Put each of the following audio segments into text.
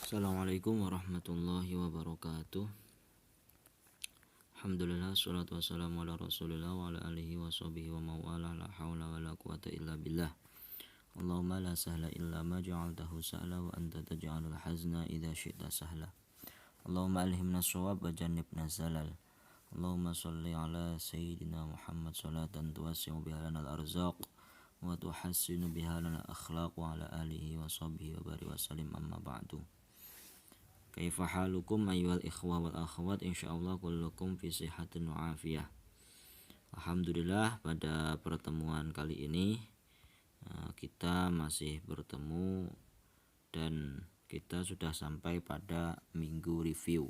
Assalamualaikum warahmatullahi wabarakatuh. Alhamdulillah, salatu wassalamu ala rasulillah wa ala alihi wa sahbihi wa mawala, la hawla wa la quwata illa billah. Allahumma la sahla illa ma ja'altahu sahla wa anta taj'alul hazna idha syi'ta sahla. Allahumma alhimna shawab wa jannibna zalal. Allahumma salli ala sayyidina Muhammad salatan tuwasi'u biha lana al-arzaq wa tuhassinu biha lana akhlaq wa ala alihi wa sahbihi wa barik wa salim, amma ba'du. Kaifa halukum ayyuhal ikhwa wal akhwat, insyaallah kullukum fi sihatin wa afiyah. Alhamdulillah, pada pertemuan kali ini kita masih bertemu dan kita sudah sampai pada minggu review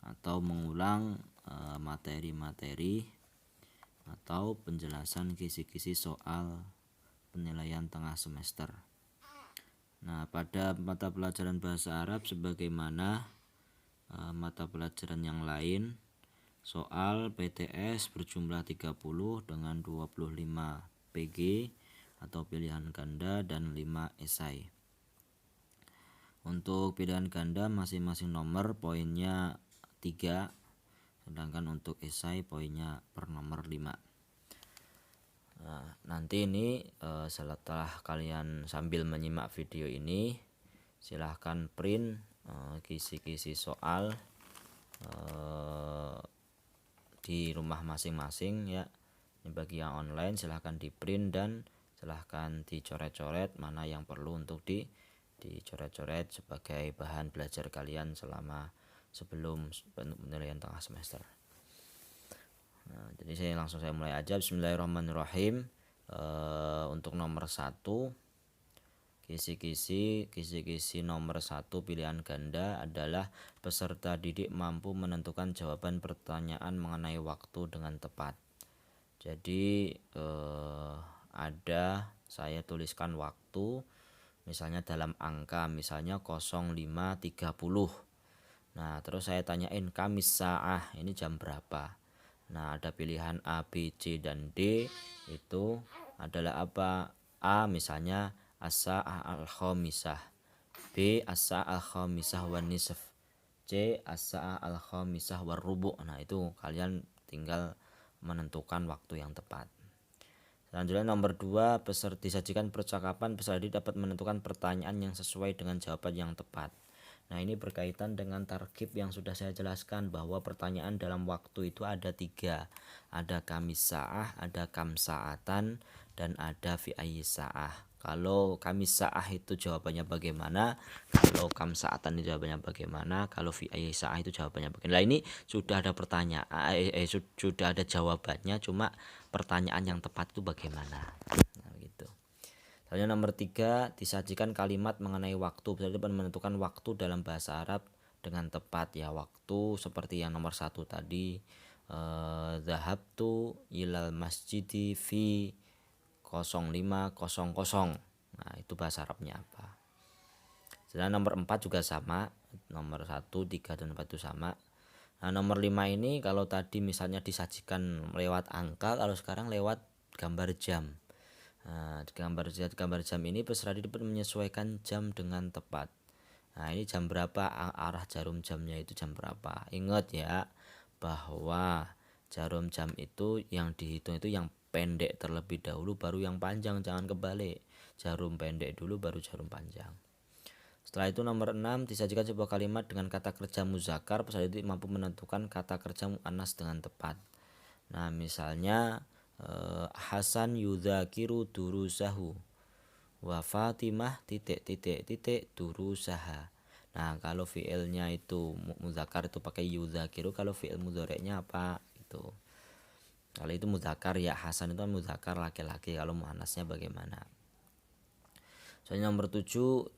atau mengulang materi-materi atau penjelasan kisi-kisi soal penilaian tengah semester. Nah, pada mata pelajaran bahasa Arab sebagaimana mata pelajaran yang lain, soal PTS berjumlah 30 dengan 25 PG atau pilihan ganda dan 5 esai. Untuk pilihan ganda masing-masing nomor poinnya 3, sedangkan untuk esai poinnya per nomor 5. Nah, nanti ini setelah kalian sambil menyimak video ini, silahkan print kisi-kisi soal di rumah masing-masing ya. Ini bagi yang online silahkan di print dan silahkan dicoret-coret mana yang perlu untuk dicoret-coret sebagai bahan belajar kalian sebelum penilaian tengah semester. Nah, jadi saya mulai aja. Bismillahirrahmanirrahim. Untuk nomor 1, kisi-kisi nomor 1 pilihan ganda adalah peserta didik mampu menentukan jawaban pertanyaan mengenai waktu dengan tepat. Jadi saya tuliskan waktu misalnya dalam angka, misalnya 05.30. Nah, terus saya tanyain kamis sa'ah, ini jam berapa? Nah, ada pilihan A, B, C, dan D. Itu adalah apa? A misalnya as-sa'ah al-khamisah, B as-sa'ah al-khamisah wan nisf, C as-sa'ah al-khamisah war rubu'. Nah, itu kalian tinggal menentukan waktu yang tepat. Selanjutnya nomor 2, disajikan percakapan, peserta dapat menentukan pertanyaan yang sesuai dengan jawaban yang tepat. Nah, ini berkaitan dengan tarkib yang sudah saya jelaskan bahwa pertanyaan dalam waktu itu ada 3. Ada kamis sa'ah, ada kam sa'atan, dan ada fi ayyi sa'ah. Kalau kamis sa'ah itu jawabannya bagaimana, kalau kam sa'atan itu jawabannya bagaimana, kalau fi ayyi sa'ah itu jawabannya bagaimana. Nah, ini sudah ada pertanyaan, sudah ada jawabannya, cuma pertanyaan yang tepat itu bagaimana. Nah, gitu. Selanjutnya nomor 3, disajikan kalimat mengenai waktu. Berarti menentukan waktu dalam bahasa Arab dengan tepat ya. Waktu seperti yang nomor 1 tadi, zahabtu ilal masjidi fi 05.00. Nah, itu bahasa Arabnya apa. Selanjutnya nomor 4 juga sama. Nomor 1, 3, dan 4 itu sama. Nah, nomor 5 ini kalau tadi misalnya disajikan lewat angka, kalau sekarang lewat gambar jam. Nah, gambar jam ini peserta dapat menyesuaikan jam dengan tepat. Nah, ini jam berapa, arah jarum jamnya itu jam berapa. Ingat ya bahwa jarum jam itu yang dihitung itu yang pendek terlebih dahulu baru yang panjang, jangan kebalik. Jarum pendek dulu baru jarum panjang. Setelah itu nomor 6, disajikan sebuah kalimat dengan kata kerja muzakkar, peserta didik mampu menentukan kata kerja muannas dengan tepat. Nah, misalnya Hasan yudzakiru durusahu wa Fatimah durusaha. Nah, kalau fi'ilnya itu muzakkar itu pakai yudzakiru, kalau fi'il mudhari'nya apa itu. Kalau itu muzakkar ya, Hasan itu muzakkar laki-laki, kalau muannasnya bagaimana. Soalnya nomor 7,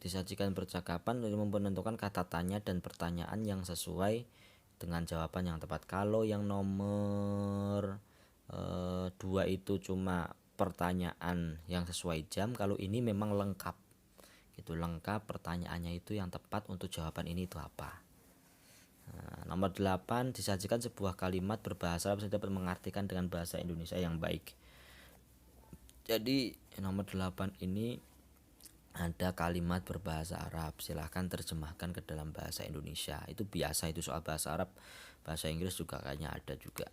disajikan percakapan untuk menentukan kata tanya dan pertanyaan yang sesuai dengan jawaban yang tepat. Kalau yang nomor 2 itu cuma pertanyaan yang sesuai jam, kalau ini memang lengkap gitu, lengkap pertanyaannya itu yang tepat untuk jawaban ini itu apa. Nah, nomor 8, disajikan sebuah kalimat berbahasa Arab dapat mengartikan dengan bahasa Indonesia yang baik. Jadi nomor 8 ini ada kalimat berbahasa Arab, silahkan terjemahkan ke dalam bahasa Indonesia. Itu biasa, itu soal bahasa Arab. Bahasa Inggris juga kayaknya ada juga.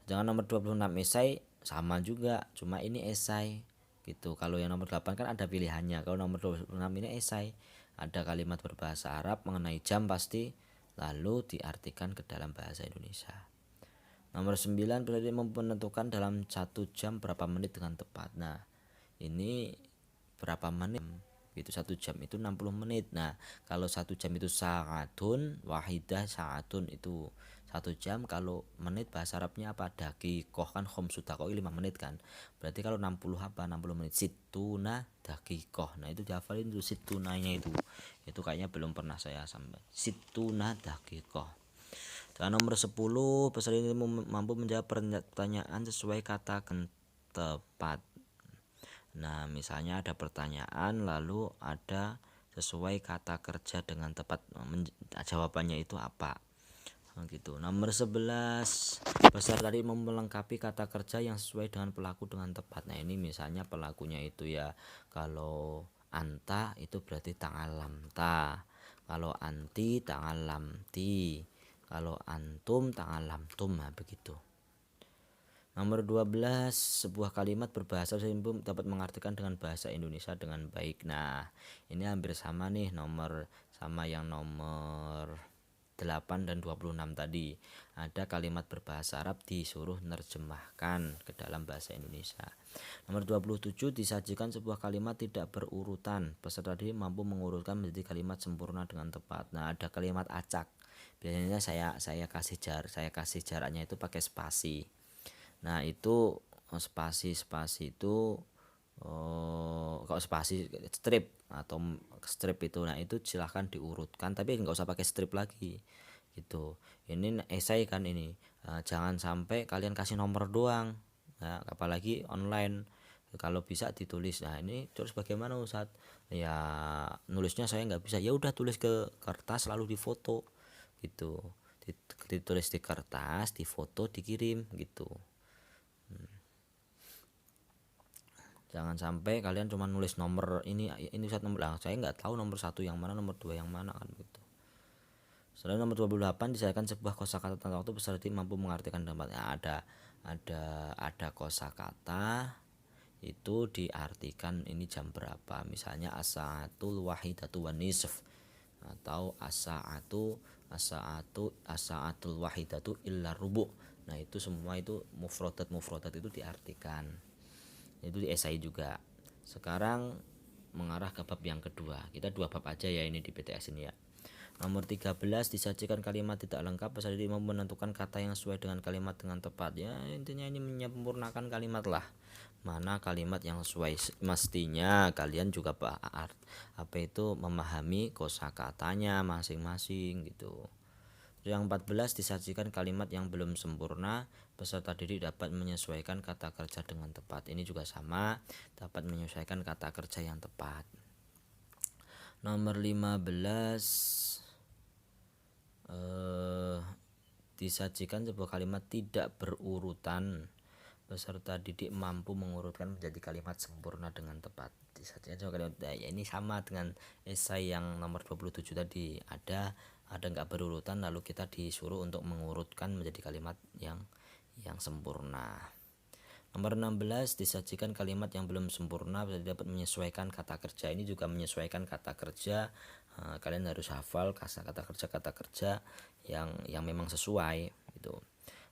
Jangan nomor 26 esai sama juga, cuma ini esai gitu. Kalau yang nomor 8 kan ada pilihannya. Kalau nomor 26 ini esai, ada kalimat berbahasa Arab mengenai jam pasti, lalu diartikan ke dalam bahasa Indonesia. Nomor 9 berarti menentukan dalam 1 jam berapa menit dengan tepat. Nah, ini berapa menit gitu, 1 jam itu 60 menit. Nah, kalau 1 jam itu sa'atun wahidah, sa'atun itu 1 jam. Kalau menit bahasa Arabnya apa? Dakikoh kan, khamsu daqaiq 5 menit kan. Berarti kalau 60 apa? 60 menit. Situna dakikoh. Nah, itu dihafalin tuh situnanya itu. Itu kayaknya belum pernah saya sampai. Situna dakikoh. Dan nomor 10, peserta ini mampu menjawab pertanyaan sesuai kata tepat. Nah, misalnya ada pertanyaan lalu ada sesuai kata kerja dengan tepat, jawabannya itu apa. Gitu. Nomor 11, peserta tadi melengkapi kata kerja yang sesuai dengan pelaku dengan tepat. Nah, ini misalnya pelakunya itu ya, kalau anta itu berarti ta'alamta, kalau anti ta'alamti, kalau antum ta'alamtum. Nah, begitu. Nomor 12, sebuah kalimat berbahasa Indonesia dapat mengartikan dengan bahasa Indonesia dengan baik. Nah, ini hampir sama nih, nomor sama yang nomor 8 dan 26 tadi. Ada kalimat berbahasa Arab disuruh nerjemahkan ke dalam bahasa Indonesia. Nomor 27, disajikan sebuah kalimat tidak berurutan. Peserta didik mampu mengurutkan menjadi kalimat sempurna dengan tepat. Nah, ada kalimat acak. Biasanya saya kasih jaraknya itu pakai spasi. Nah, itu spasi itu kalau spasi strip atau strip itu, nah itu silahkan diurutkan, tapi nggak usah pakai strip lagi gitu. Ini esai kan ini, jangan sampai kalian kasih nomor doang, nah, apalagi online. Kalau bisa ditulis. Nah, ini terus bagaimana Ustaz? Ya nulisnya saya nggak bisa, ya udah tulis ke kertas lalu difoto gitu, ditulis di kertas, difoto, dikirim gitu. Jangan sampai kalian cuma nulis nomor ini Ustaz, nomor lah saya nggak tahu nomor 1 yang mana, nomor 2 yang mana kan gitu. Selain nomor 28, disediakan sebuah kosakata tentang waktu peserta mampu mengartikan dampaknya. Ada kosakata itu diartikan ini jam berapa. Misalnya as-sa'atul wahidatu wan nisf, atau as-sa'atul wahidatu illa rubu'. Nah, itu semua itu mufradat itu diartikan. Itu di esai juga. Sekarang mengarah ke bab yang kedua. Kita 2 bab aja ya ini di PTS ini ya. Nomor 13, disajikan kalimat tidak lengkap, peserta didik mampu menentukan kata yang sesuai dengan kalimat dengan tepat. Ya, intinya ini menyempurnakan kalimat lah. Mana kalimat yang sesuai, mestinya kalian juga apa itu memahami kosakatanya masing-masing gitu. Yang 14, disajikan kalimat yang belum sempurna, peserta didik dapat menyesuaikan kata kerja dengan tepat. Ini juga sama, dapat menyesuaikan kata kerja yang tepat. Nomor 15, disajikan sebuah kalimat tidak berurutan, peserta didik mampu mengurutkan menjadi kalimat sempurna dengan tepat. Disajikan sebuah kalimat, ya ini sama dengan esai yang nomor 27 tadi, ada nggak berurutan lalu kita disuruh untuk mengurutkan menjadi kalimat yang sempurna. Nomor 16, disajikan kalimat yang belum sempurna, dapat menyesuaikan kata kerja. Ini juga menyesuaikan kata kerja. Kalian harus hafal kata kerja yang memang sesuai gitu.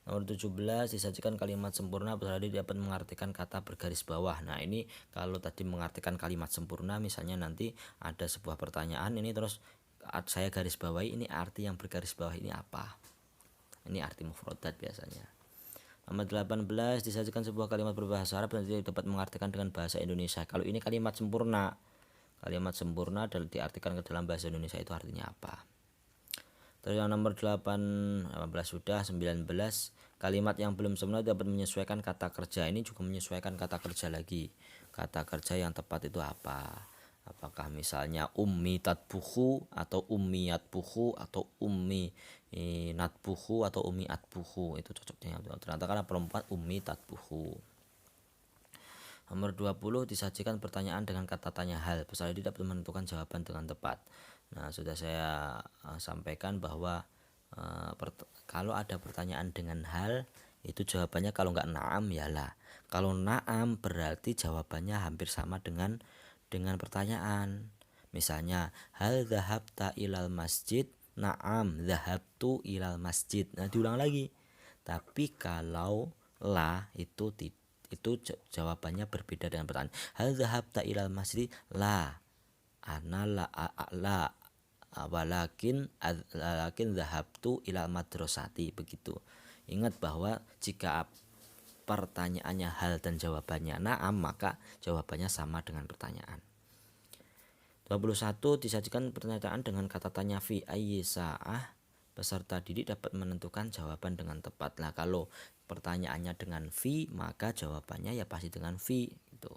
Nomor 17, disajikan kalimat sempurna, berarti dapat mengartikan kata bergaris bawah. Nah, ini kalau tadi mengartikan kalimat sempurna, misalnya nanti ada sebuah pertanyaan ini terus saya garis bawahi, ini arti yang bergaris bawah ini apa? Ini arti mufradat biasanya. Nomor 18, disajikan sebuah kalimat berbahasa Arab dan dapat mengartikan dengan bahasa Indonesia. Kalau ini kalimat sempurna dan diartikan ke dalam bahasa Indonesia, itu artinya apa? Terus yang nomor 18 sudah. 19, kalimat yang belum sempurna dapat menyesuaikan kata kerja. Ini juga menyesuaikan kata kerja lagi. Kata kerja yang tepat itu apa? Apakah misalnya ummi tatbuhu atau ummiyat buhu atau ummi natbuhu atau ummi atbuhu, itu cocoknya. Ternyata karena perempuan ummi tatbuhu. Nomor 20, disajikan pertanyaan dengan kata tanya hal. Peserta didik dapat menentukan jawaban dengan tepat. Nah, sudah saya sampaikan bahwa kalau ada pertanyaan dengan hal, itu jawabannya kalau nggak naam ya lah. Kalau naam berarti jawabannya hampir sama dengan pertanyaan. Misalnya, hal dhahabta ilal masjid? Naam, dhahabtu ilal masjid. Nah, diulang lagi. Tapi kalau la itu jawabannya berbeda dengan pertanyaan. Hal dhahabta ilal masjid? La. Ana la walakin dhahabtu ilal madrasati, begitu. Ingat bahwa jika pertanyaannya hal dan jawabannya na'am, maka jawabannya sama dengan pertanyaan. 21, disajikan pernyataan dengan kata tanya fi ayyi sa'ah. Peserta didik dapat menentukan jawaban dengan tepat. Nah, kalau pertanyaannya dengan fi, maka jawabannya ya pasti dengan fi gitu.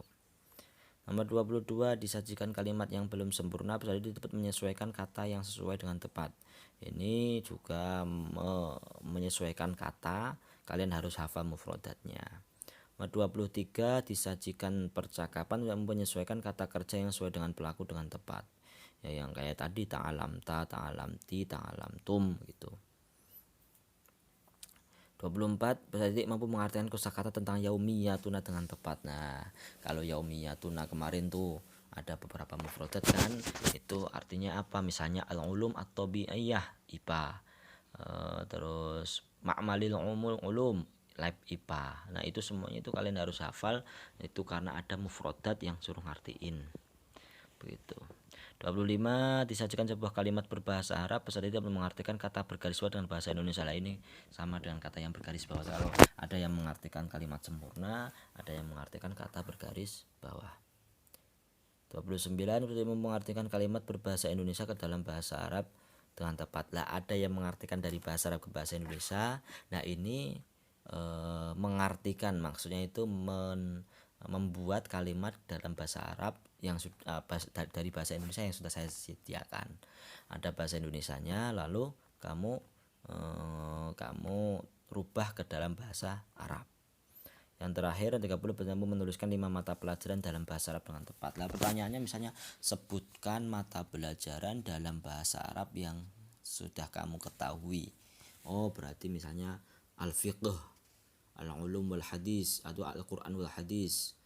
Nomor 22, disajikan kalimat yang belum sempurna, peserta didik dapat menyesuaikan kata yang sesuai dengan tepat. Ini juga menyesuaikan kata, kalian harus hafal mufradatnya. Nomor 23, disajikan percakapan yang menyesuaikan kata kerja yang sesuai dengan pelaku dengan tepat. Ya, yang kayak tadi ta'alamta, ta'alamti, ta'alamtum gitu. 24, peserta didik mampu mengartikan kosakata tentang yaumiyatuna dengan tepat. Nah, kalau yaumiyatuna kemarin tuh ada beberapa mufradat kan, itu artinya apa? Misalnya al-ulum at-tabi'iyah IPA, terus ma'malil ulum lab IPA. Nah, itu semuanya itu kalian harus hafal, itu karena ada mufradat yang suruh ngartiin begitu. 25, disajikan sebuah kalimat berbahasa Arab, peserta didik mengartikan kata bergaris bawah dengan bahasa Indonesia. Lah, ini sama dengan kata yang bergaris bawah. Kalau ada yang mengartikan kalimat sempurna, ada yang mengartikan kata bergaris bawah. 29, peserta mengartikan kalimat berbahasa Indonesia ke dalam bahasa Arab dengan tepat. Lah, ada yang mengartikan dari bahasa Arab ke bahasa Indonesia. Nah, ini mengartikan maksudnya itu membuat kalimat dalam bahasa Arab yang dari bahasa Indonesia yang sudah saya sediakan. Ada bahasa Indonesianya, lalu kamu rubah ke dalam bahasa Arab. Yang terakhir, 30, mampu menuliskan 5 mata pelajaran dalam bahasa Arab dengan tepat. Lah, pertanyaannya misalnya sebutkan mata pelajaran dalam bahasa Arab yang sudah kamu ketahui. Oh, berarti misalnya al-fiqh, al-ulum wal hadis atau al-Quran wal hadis,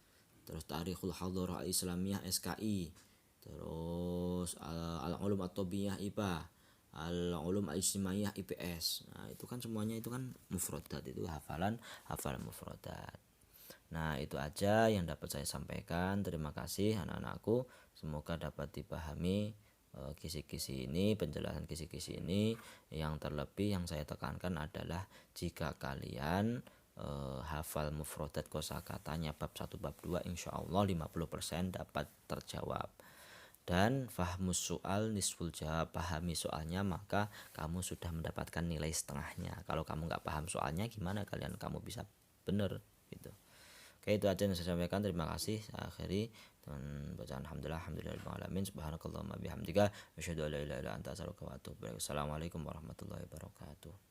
terus tarikhul hadharah islamiyah SKI, terus al-ulum at-tabi'iyah IPA, al-ulum al-ijtimaiyah IPS. Nah, itu kan semuanya itu kan mufradat, itu hafalan mufradat. Nah, itu aja yang dapat saya sampaikan. Terima kasih anak-anakku, semoga dapat dipahami kisi-kisi ini, penjelasan kisi-kisi ini. Yang terlebih yang saya tekankan adalah jika kalian hafal mufradat kosakatanya bab 1 bab 2, insyaallah 50% dapat terjawab. Dan fahmus soal nisful jawab, pahami soalnya maka kamu sudah mendapatkan nilai setengahnya. Kalau kamu nggak paham soalnya, gimana kamu bisa bener gitu. Oke, itu aja yang saya sampaikan. Terima kasih. Saya akhiri dengan bacaan alhamdulillahirobbilalamin, subhanakallahumma bihamdika asyhadu an la ilaha illa anta astaghfiruka wa atubu ilaik. Assalamualaikum warahmatullahi wabarakatuh.